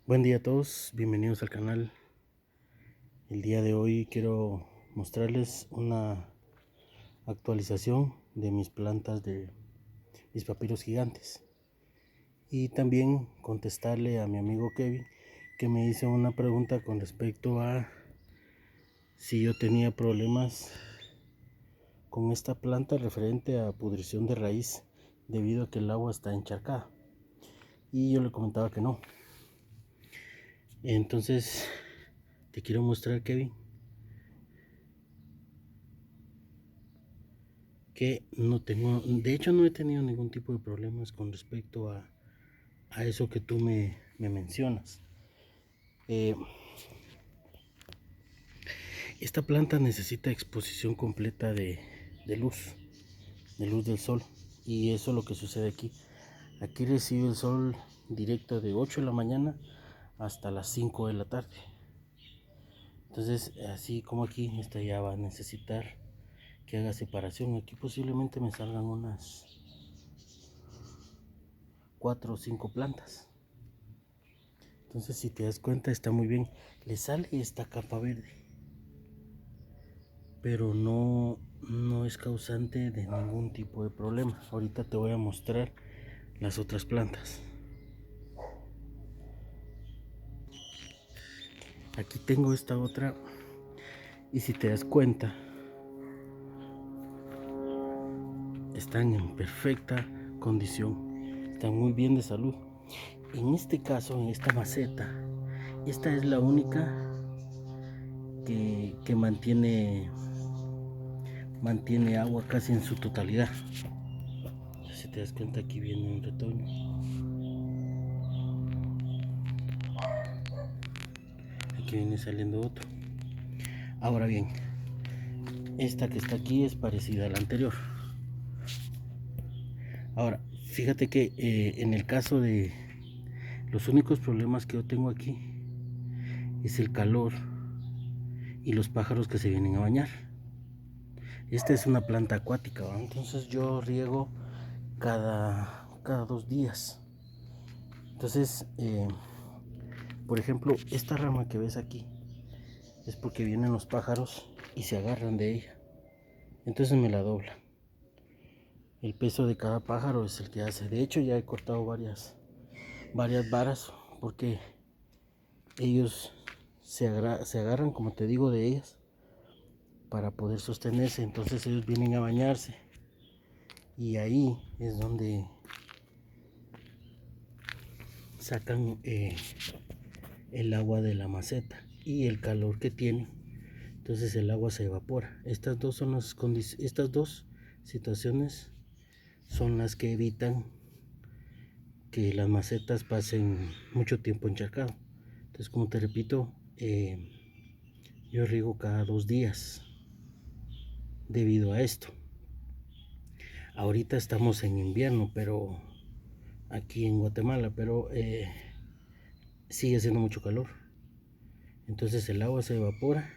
Buen día a todos, bienvenidos al canal. El día de hoy quiero mostrarles una actualización de mis plantas de mis papiros gigantes y también contestarle a mi amigo Kevin, que me hizo una pregunta con respecto a si yo tenía problemas con esta planta referente a pudrición de raíz debido a que el agua está encharcada, y yo le comentaba que no. Entonces te quiero mostrar, Kevin, que no tengo, de hecho no he tenido ningún tipo de problemas con respecto a eso que tú me mencionas. Esta planta necesita exposición completa de luz, del sol, y eso es lo que sucede aquí. Aquí recibe el sol directo de 8 de la mañana hasta las 5 de la tarde. Entonces, así como aquí, esta ya va a necesitar que haga separación. Aquí posiblemente me salgan unas 4 o 5 plantas. Entonces, si te das cuenta, está muy bien. Le sale esta capa verde, pero no es causante de ningún tipo de problema. Ahorita te voy a mostrar las otras plantas. Aquí tengo esta otra, y si te das cuenta, están en perfecta condición, están muy bien de salud. En este caso, en esta maceta, esta es la única que mantiene agua casi en su totalidad. Si te das cuenta, aquí viene un retoño. Aquí viene saliendo otro. Ahora bien, esta que está aquí es parecida a la anterior. Ahora, fíjate que en el caso de los únicos problemas que yo tengo aquí es el calor y los pájaros que se vienen a bañar. Esta es una planta acuática, ¿va? Entonces yo riego cada 2 días. Entonces, por ejemplo, esta rama que ves aquí es porque vienen los pájaros y se agarran de ella. Entonces me la doblan. El peso de cada pájaro es el que hace. De hecho, ya he cortado varias varas porque ellos se agarran, como te digo, de ellas para poder sostenerse. Entonces ellos vienen a bañarse, y ahí es donde sacan el agua de la maceta y el calor que tiene. Entonces el agua se evapora. Estas dos situaciones son las que evitan que las macetas pasen mucho tiempo encharcado. Entonces, como te repito, yo riego cada 2 días debido a esto. Ahorita estamos en invierno, pero aquí en Guatemala, pero sigue haciendo mucho calor. Entonces el agua se evapora.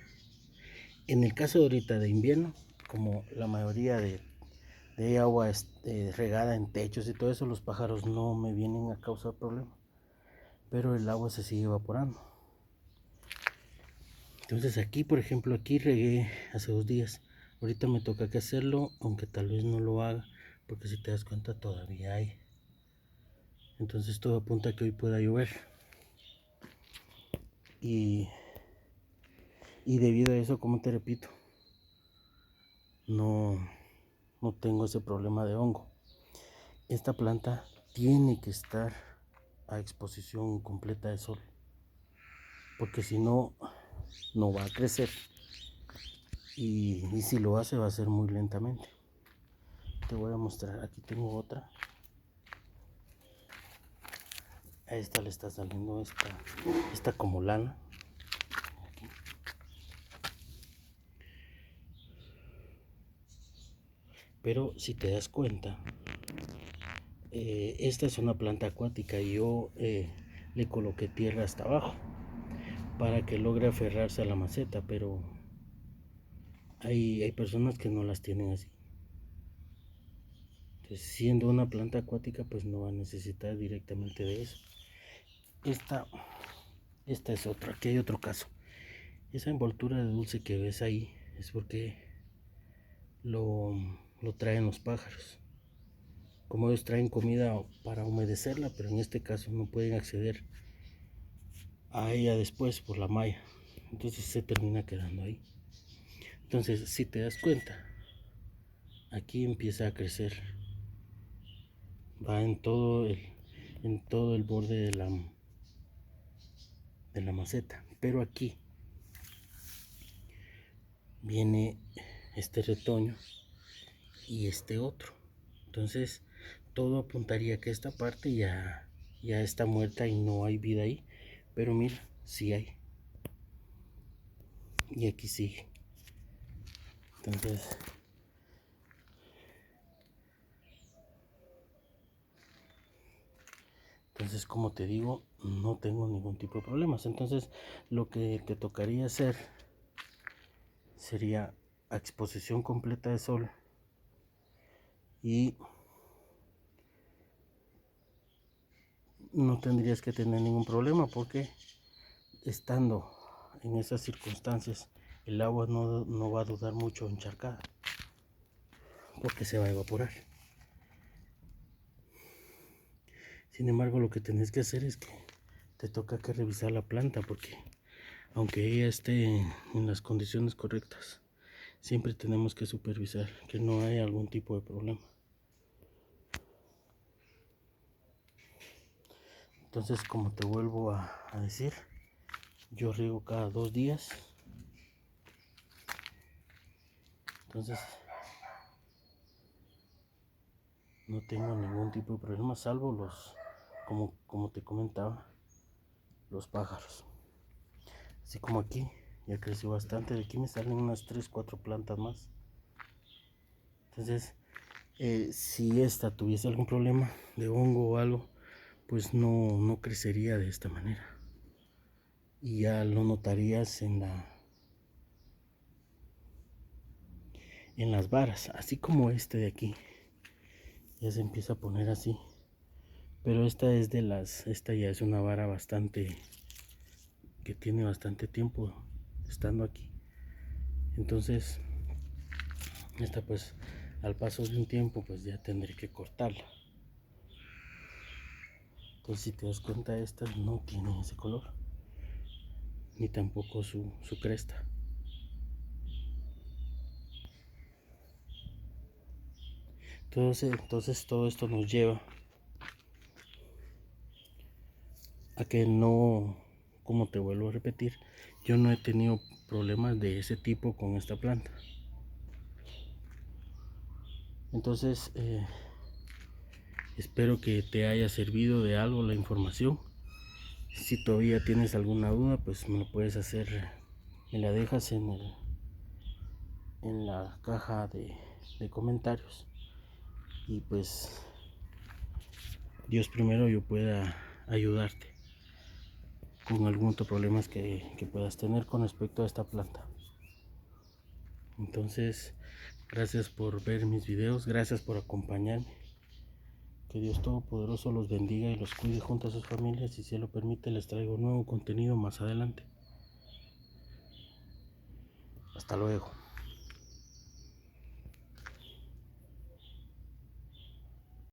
En el caso de ahorita de invierno, como la mayoría de agua regada en techos y todo eso, los pájaros no me vienen a causar problemas, pero el agua se sigue evaporando. Entonces aquí, por ejemplo, aquí regué hace 2 días. Ahorita me toca que hacerlo, aunque tal vez no lo haga, porque si te das cuenta todavía hay. Entonces todo apunta a que hoy pueda llover. Y debido a eso, como te repito, no tengo ese problema de hongo. Esta planta tiene que estar a exposición completa de sol, porque si no, no va a crecer, y si lo hace, va a ser muy lentamente. Te voy a mostrar, aquí tengo otra. A esta le está saliendo esta como lana. Pero si te das cuenta, esta es una planta acuática, y yo le coloqué tierra hasta abajo para que logre aferrarse a la maceta, pero hay personas que no las tienen así. Entonces, siendo una planta acuática, pues no va a necesitar directamente de eso. Esta Esta es otra, aquí hay otro caso. Esa envoltura de dulce que ves ahí es porque lo traen los pájaros. Como ellos traen comida para humedecerla, pero en este caso no pueden acceder a ella después por la malla, entonces se termina quedando ahí. Entonces, si te das cuenta, aquí empieza a crecer, va en todo el borde de la maceta, pero aquí viene este retoño y este otro. Entonces todo apuntaría que esta parte ya está muerta y no hay vida ahí, pero mira, sí hay, y aquí sigue. Entonces, como te digo, no tengo ningún tipo de problemas. Entonces, lo que te tocaría hacer sería exposición completa de sol y no tendrías que tener ningún problema, porque estando en esas circunstancias el agua no va a dudar mucho encharcada, porque se va a evaporar. Sin embargo, lo que tenés que hacer es que te toca que revisar la planta, porque aunque ella esté en las condiciones correctas, siempre tenemos que supervisar que no haya algún tipo de problema. Entonces, como te vuelvo a decir, yo riego cada 2 días. Entonces, no tengo ningún tipo de problema, salvo como te comentaba, los pájaros. Así como aquí, ya creció bastante. De aquí me salen unas 3-4 plantas más. Entonces, si esta tuviese algún problema de hongo o algo, pues no crecería de esta manera. Y ya lo notarías en las varas, así como este de aquí. Ya se empieza a poner así. Pero esta ya es una vara que tiene bastante tiempo estando aquí. Entonces, esta pues al paso de un tiempo pues ya tendré que cortarla. Entonces, si te das cuenta, esta no tiene ese color, ni tampoco su cresta. Entonces todo esto nos lleva a que no, como te vuelvo a repetir, yo no he tenido problemas de ese tipo con esta planta. Entonces, espero que te haya servido de algo la información. Si todavía tienes alguna duda, pues me lo puedes hacer, me la dejas en la caja de comentarios. Y pues Dios primero yo pueda ayudarte con algún otro problema que puedas tener con respecto a esta planta. Entonces, gracias por ver mis videos, gracias por acompañarme. Que Dios Todopoderoso los bendiga y los cuide junto a sus familias, y si Él lo permite les traigo nuevo contenido más adelante. Hasta luego.